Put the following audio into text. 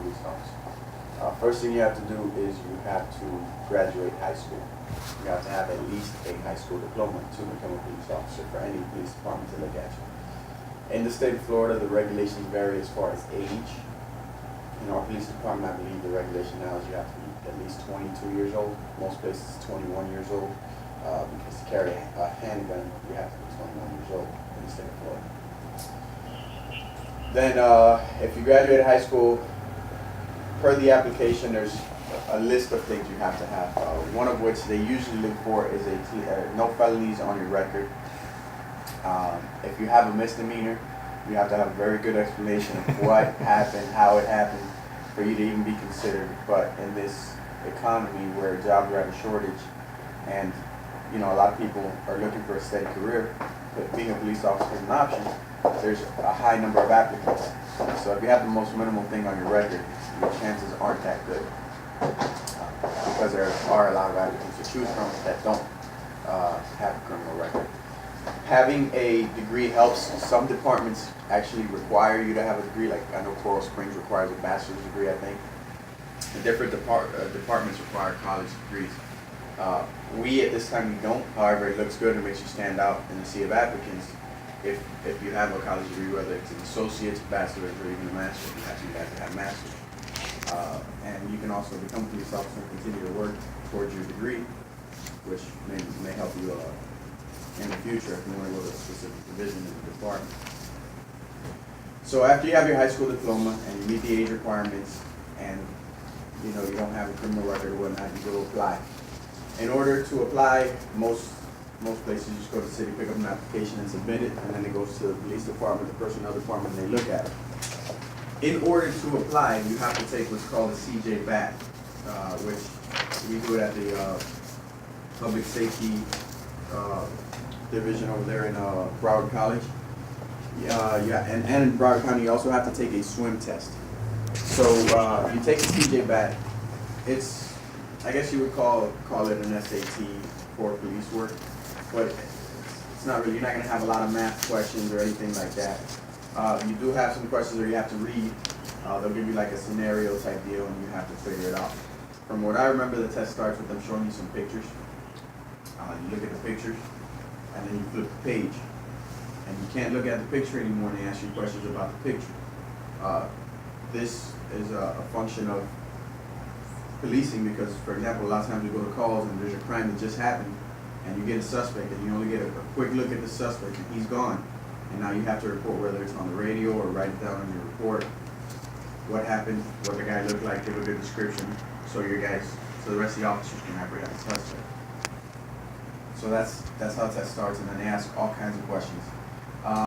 police officer. First thing you have to do is you have to graduate high school. You have to have at least a high school diploma to become a police officer for any police department to look at you. In the state of Florida, the regulations vary as far as age. In our police department, I believe the regulation now is you have to be at least 22 years old. Most places 21 years old. Because to carry a handgun, you have to be 21 years old in the state of Florida. Then, if you graduate high school, per the application, there's a list of things you have to have. One of which they usually look for is no felonies on your record. If you have a misdemeanor, you have to have a very good explanation of what happened, how it happened, for you to even be considered. But in this economy where jobs are at a shortage, and a lot of people are looking for a steady career, but being a police officer is an option, there's a high number of applicants. So if you have the most minimal thing on your record, your chances aren't that good. Because there are a lot of applicants to choose from that don't have a criminal record. Having a degree helps. Some departments actually require you to have a degree, like I know Coral Springs requires a bachelor's degree, I think. And different departments require college degrees. We at this time we don't. However, it looks good and makes you stand out in the sea of applicants. If you have a college degree, whether it's an associate's, bachelor's, or even a master's, you actually have to have master's. And you can also become a police officer and continue to work towards your degree, which may help you in the future if you want to go to a specific division in the department. So after you have your high school diploma and you meet the age requirements, and you don't have a criminal record or whatnot, you go apply. In order to apply, most places you just go to the city, pick up an application and submit it, and then it goes to the police department, the personnel department, and they look at it. In order to apply, you have to take what's called a CJ BAT, which we do it at the public safety division over there in Broward College. And in Broward County, you also have to take a swim test. So you take a CJ BAT. It's, I guess you would call it an SAT for police work, but it's not really. You're not going to have a lot of math questions or anything like that. You do have some questions where you have to read. They'll give you like a scenario type deal, and you have to figure it out. From what I remember, the test starts with them showing you some pictures. You look at the pictures, and then you flip the page. And you can't look at the picture anymore, and they ask you questions about the picture. This is a function of policing because, for example, a lot of times you go to calls and there's a crime that just happened, and you get a suspect, and you only get a quick look at the suspect, and he's gone. And now you have to report, whether it's on the radio or write it down on your report, what happened, what the guy looked like, give a good description, so the rest of the officers can apprehend the suspect. So that's how the test starts, and then they ask all kinds of questions.